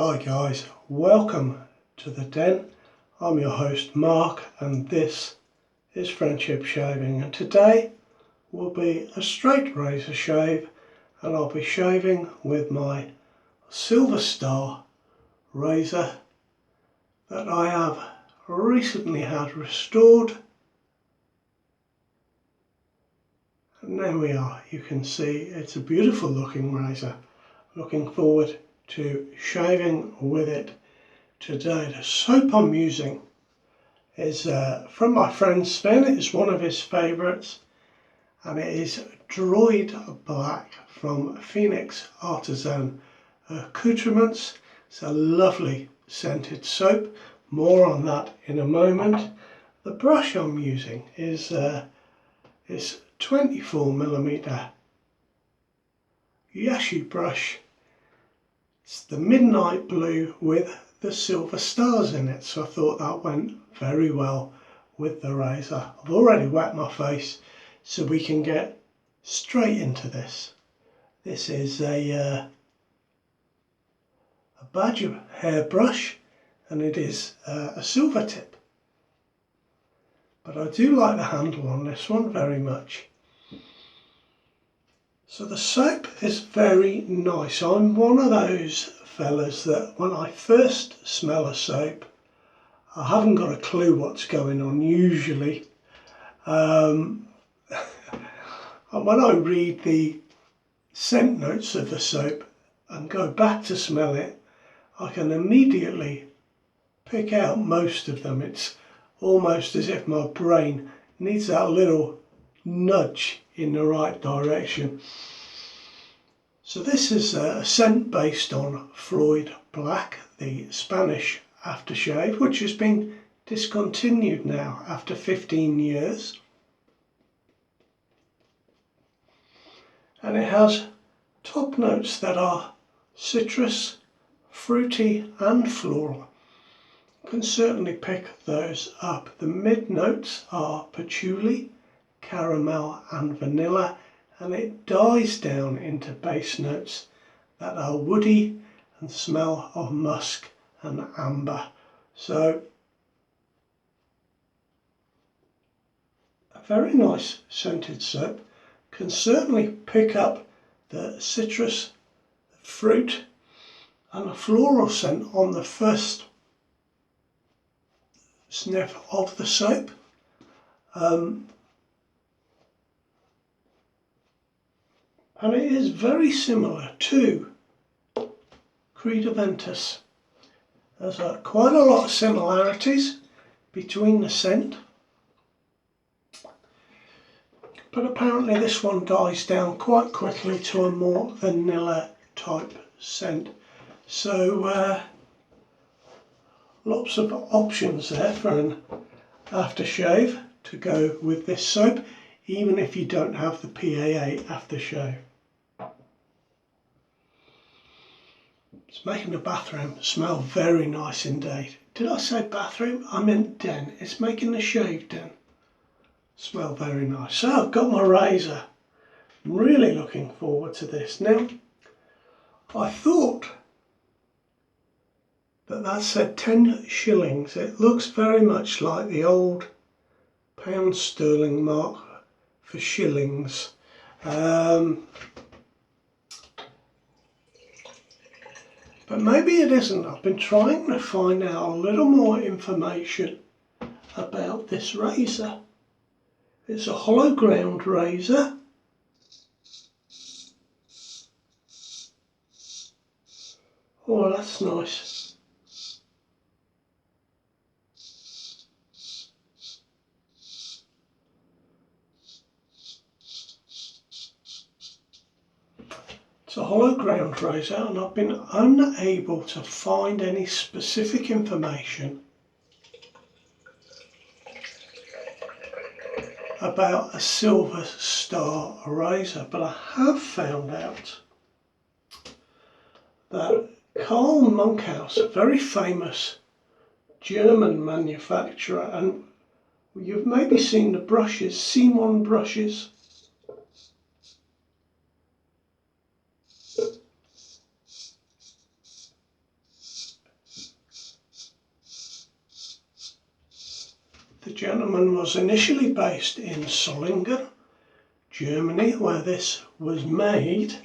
Hi guys, welcome to the den. I'm your host Mark and this is Friendship Shaving, and today will be a straight razor shave and I'll be shaving with my Silver Star razor that I have recently had restored. And there we are, you can see it's a beautiful looking razor. Looking forward to shaving with it today. The soap I'm using is from my friend Sven. It's one of his favourites and it is Droid Black from Phoenix Artisan Accoutrements. It's a lovely scented soap, more on that in a moment. The brush I'm using is 24mm Yashi brush. It's the midnight blue with the silver stars in it, so I thought that went very well with the razor. I've already wet my face, so we can get straight into this. This is a badger hairbrush and it is a silver tip. But I do like the handle on this one very much. So the soap is very nice. I'm one of those fellas that when I first smell a soap, I haven't got a clue what's going on usually. And when I read the scent notes of the soap and go back to smell it, I can immediately pick out most of them. It's almost as if my brain needs that little nudge in the right direction. So this is a scent based on Floid Black, the Spanish aftershave, which has been discontinued now after 15 years. And it has top notes that are citrus, fruity and floral. You can certainly pick those up. The mid notes are patchouli, caramel and vanilla, and it dies down into base notes that are woody and smell of musk and amber. So a very nice scented soap. Can certainly pick up the citrus, the fruit and the floral scent on the first sniff of the soap. And it is very similar to Creed Aventus. There's quite a lot of similarities between the scent, but apparently this one dies down quite quickly to a more vanilla type scent. So lots of options there for an aftershave to go with this soap, even if you don't have the PAA aftershave. It's making the bathroom smell very nice indeed. Did I say bathroom? I meant den. It's making the shave den smell very nice. So I've got my razor. I'm really looking forward to this. Now, I thought that said 10 shillings. It looks very much like the old pound sterling mark for shillings. But maybe it isn't. I've been trying to find out a little more information about this razor. It's a hollow ground razor. Oh, that's nice. It's a hollow ground razor and I've been unable to find any specific information about a Silver Star razor, but I have found out that Karl Monkhaus, a very famous German manufacturer, and you've maybe seen the brushes, Simon brushes. gentleman was initially based in Solingen, Germany, where this was made,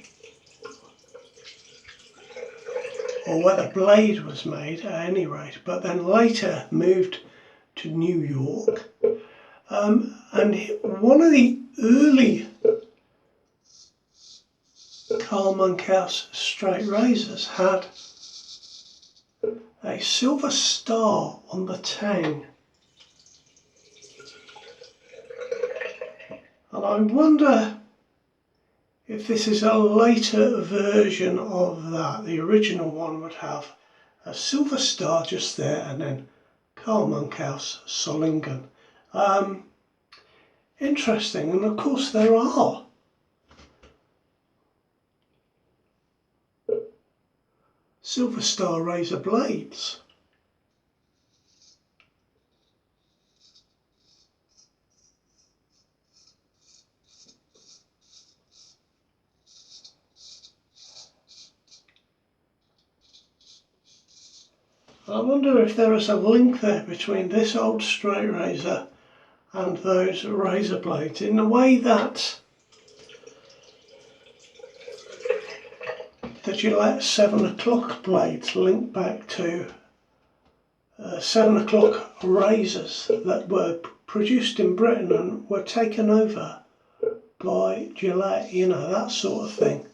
or where the blade was made at any rate, but then later moved to New York. And one of the early Carl Monkhouse straight razors had a silver star on the tang. And I wonder if this is a later version of that. The original one would have a silver star just there and then Carl Monkhouse Solingen. Interesting, and of course there are silver star razor blades. I wonder if there is a link there between this old straight razor and those razor blades, in the way that the Gillette 7 o'clock blades link back to 7 o'clock razors that were produced in Britain and were taken over by Gillette, you know, that sort of thing.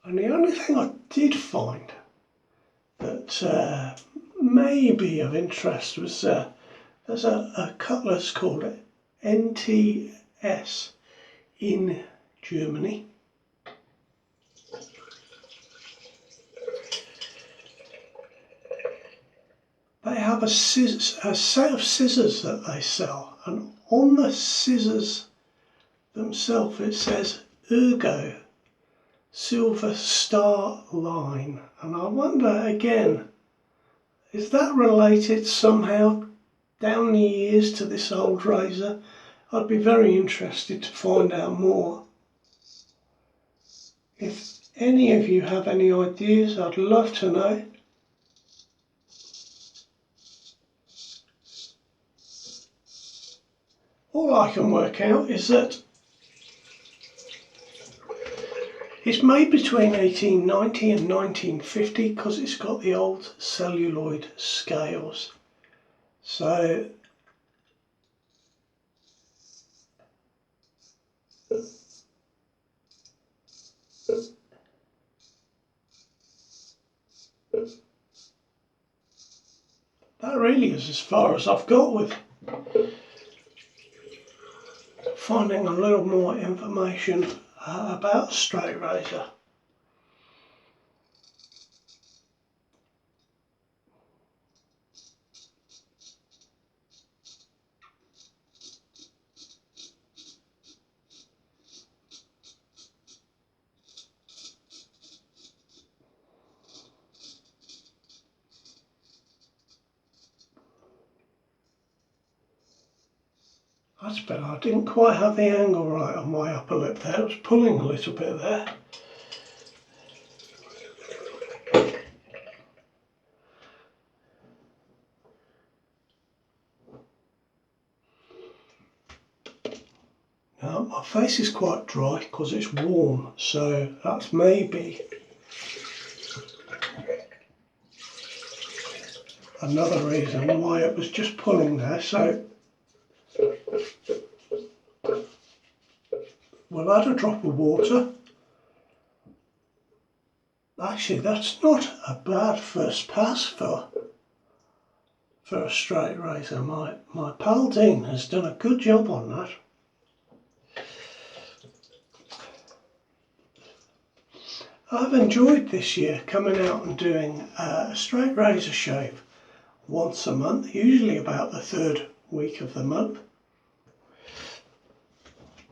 And the only thing I did find that may be of interest was there's a cutlass called NTS in Germany. They have a set of scissors that they sell, and on the scissors themselves it says Ergo Silver Star Line, and I wonder again, is that related somehow down the years to this old razor? I'd be very interested to find out more. If any of you have any ideas, I'd love to know. All I can work out is that it's made between 1890 and 1950 because it's got the old celluloid scales. So that really is as far as I've got with finding a little more information about straight razor. That's better. I didn't quite have the angle right on my upper lip there. It was pulling a little bit there. Now my face is quite dry because it's warm, so that's maybe another reason why it was just pulling there. So we'll add a drop of water. Actually, that's not a bad first pass for a straight razor. My pal Dean has done a good job on that. I've enjoyed this year coming out and doing a straight razor shave once a month, usually about the third week of the month.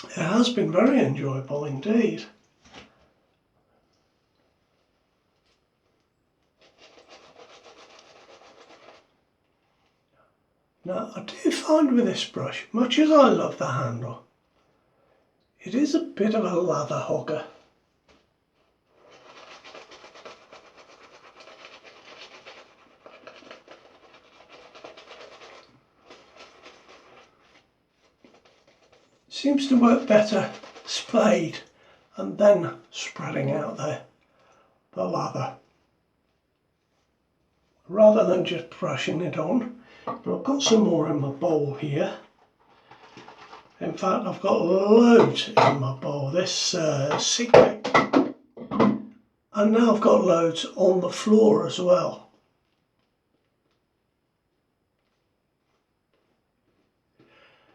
It has been very enjoyable indeed. Now I do find with this brush, much as I love the handle, It is a bit of a lather hogger. Seems to work better splayed and then spreading out the lather, rather than just brushing it on. But I've got some more in my bowl here. In fact, I've got loads in my bowl. This CK, and now I've got loads on the floor as well.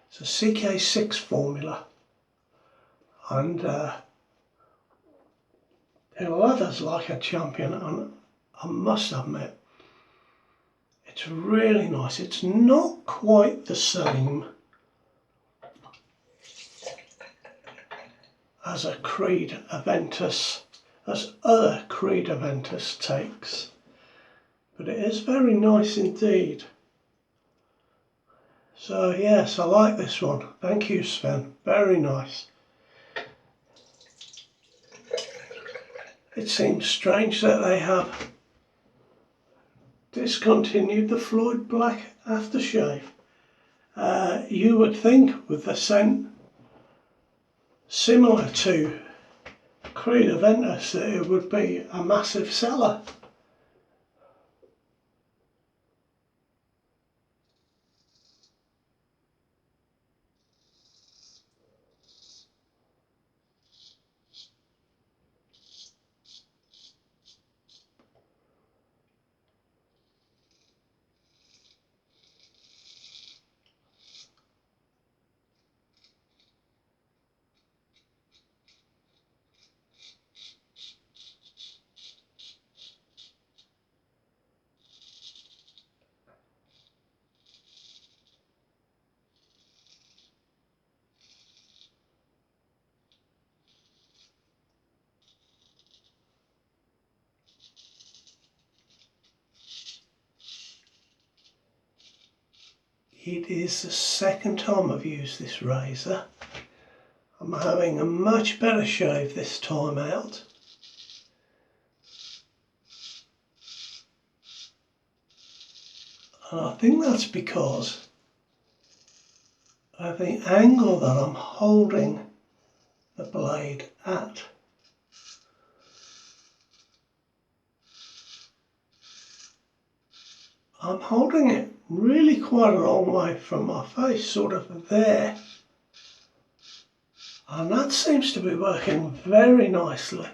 It's a CK6 formula, and it lathers like a champion, and I must admit, it's really nice. It's not quite the same as a Creed Aventus, as other Creed Aventus takes, but it is very nice indeed. So yes, I like this one. Thank you, Sven. Very nice. It seems strange that they have discontinued the Floid Black aftershave. You would think with the scent similar to Creed Aventus that it would be a massive seller. It is the second time I've used this razor. I'm having a much better shave this time out. And I think that's because of the angle that I'm holding the blade at. I'm holding it really quite a long way from my face, sort of there. And that seems to be working very nicely.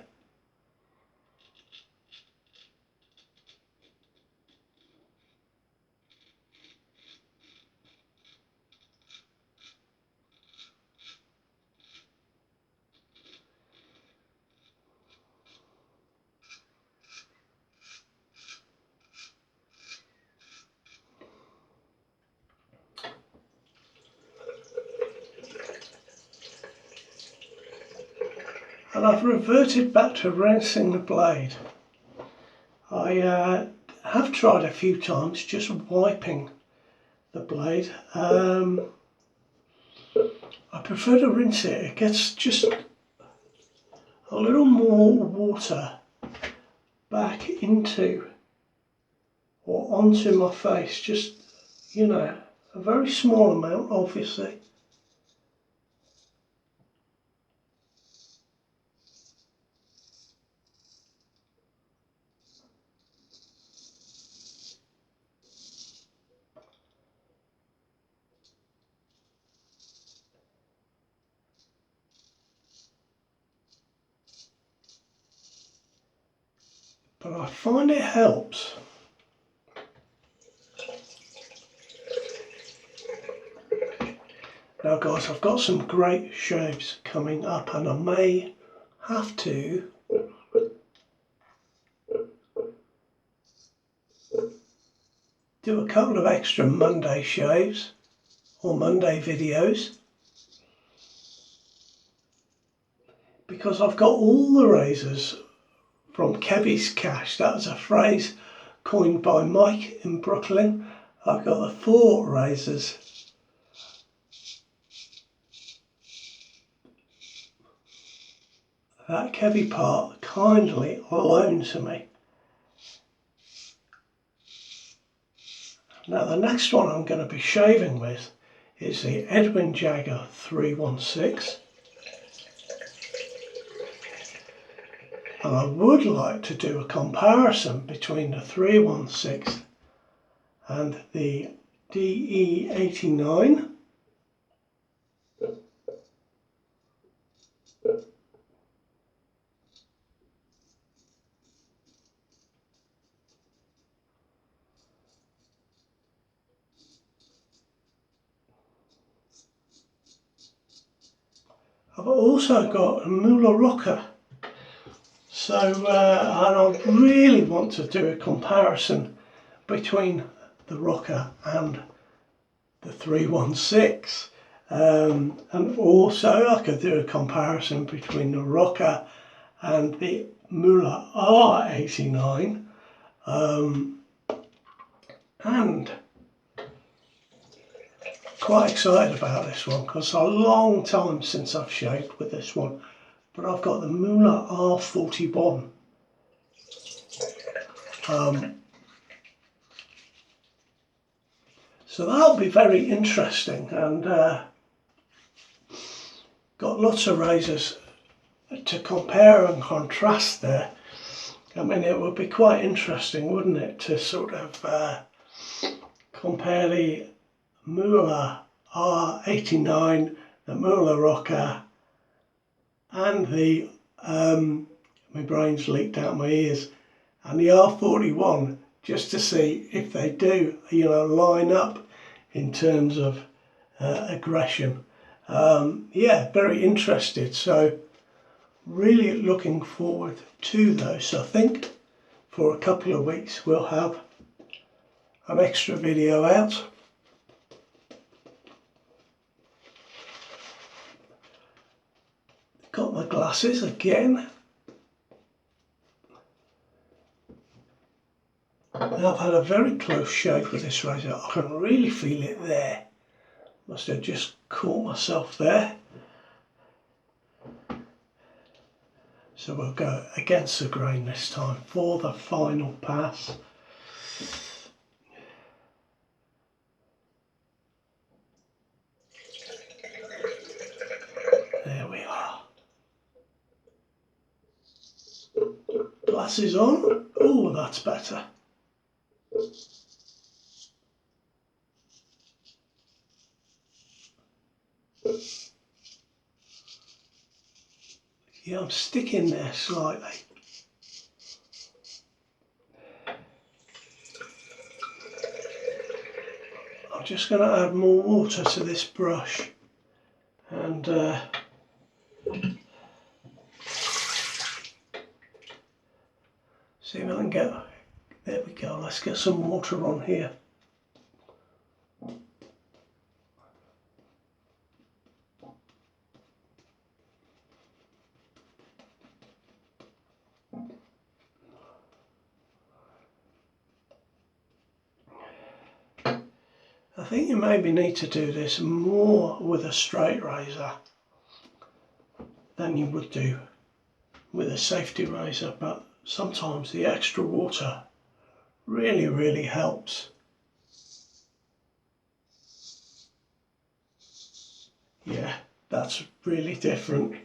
And I've reverted back to rinsing the blade. I have tried a few times just wiping the blade. I prefer to rinse it. It gets just a little more water back into or onto my face. Just, you know, a very small amount, obviously. But I find it helps. Now guys, I've got some great shaves coming up, and I may have to do a couple of extra Monday shaves or Monday videos, because I've got all the razors from Kevy's Cash. That was a phrase coined by Mike in Brooklyn. I've got the 4 razors that heavy part kindly loaned to me. Now the next one I'm going to be shaving with is the Edwin Jagger 316. And I would like to do a comparison between the 316 and the DE89. I've also got a Moolah rocker, so and I really want to do a comparison between the rocker and the 316, and also I could do a comparison between the rocker and the Moolah R89, and quite excited about this one because it's a long time since I've shaved with this one, but I've got the Moolah R41. So that'll be very interesting, and got lots of razors to compare and contrast there. I mean, it would be quite interesting, wouldn't it, to sort of compare the Moolah R89, the Moolah rocker, and the, my brain's leaked out my ears, and the R41, just to see if they do, you know, line up in terms of aggression. Yeah, very interested, so really looking forward to those. I think for a couple of weeks we'll have an extra video out. Got my glasses again. And I've had a very close shave with this razor. I can really feel it there. Must have just caught myself there. So we'll go against the grain this time for the final pass. There we are. Glasses on. Oh, that's better. Yeah, I'm sticking there slightly. I'm just going to add more water to this brush and see if I can get, there we go, let's get some water on here. I think you maybe need to do this more with a straight razor than you would do with a safety razor, but sometimes the extra water really helps. Yeah, that's really different.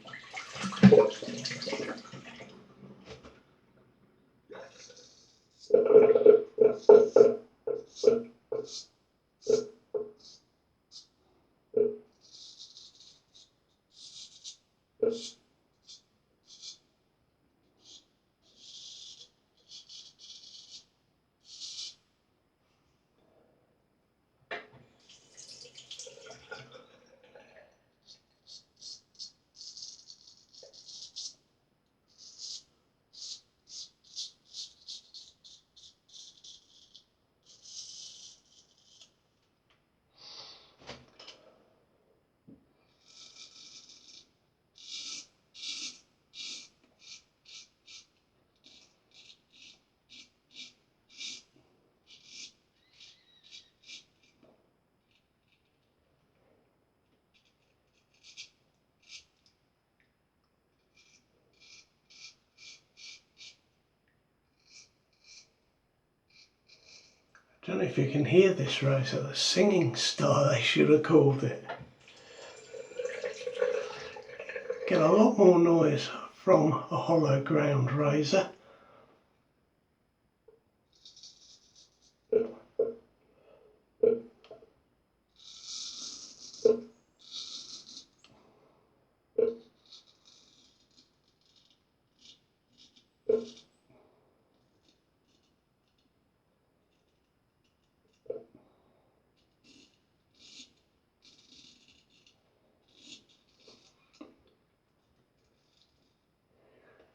don't know if you can hear this razor, the singing star they should have called it. Get a lot more noise from a hollow ground razor.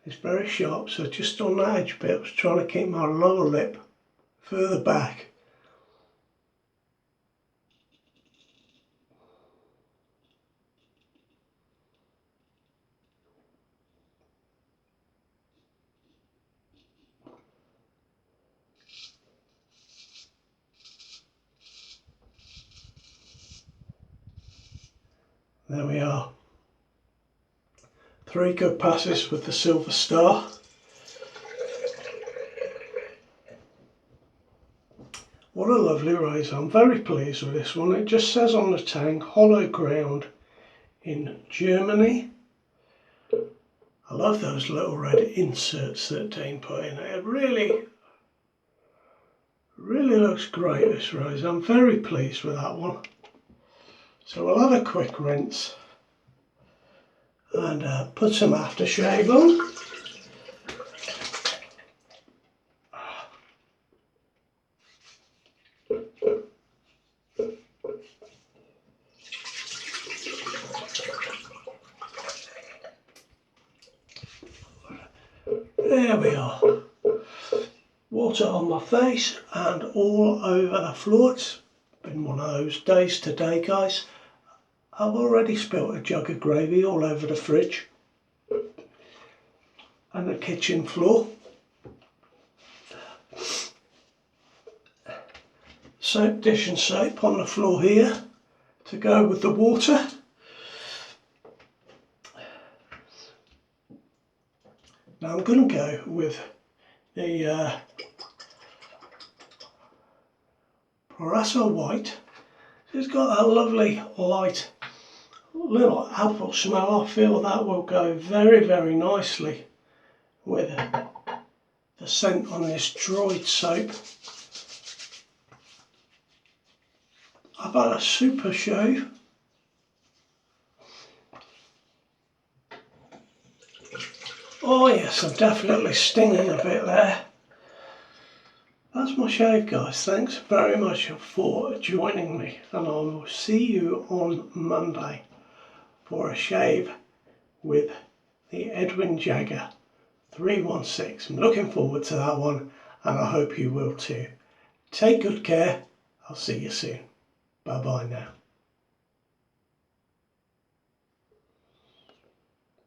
It's very sharp, so just on that edge bit I was trying to keep my lower lip further back. There we are. 3 good passes with the silver star. What a lovely razor. I'm very pleased with this one. It just says on the tag, hollow ground in Germany. I love those little red inserts that Dean put in. It really looks great, this razor. I'm very pleased with that one. So we'll have a quick rinse and put some aftershave on. There we are. Water on my face and all over the floor. It's been one of those days today, guys. I've already spilt a jug of gravy all over the fridge and the kitchen floor. Soap dish and soap on the floor here to go with the water. Now I'm going to go with the Proraso White. It's got that lovely light little apple smell. I feel that will go very, very nicely with the scent on this Droid soap. I've had a super shave. Oh yes, I'm definitely stinging a bit there. That's my shave, guys. Thanks very much for joining me, and I will see you on Monday for a shave with the Edwin Jagger 316. I'm looking forward to that one, and I hope you will too. Take good care. I'll see you soon. Bye bye now.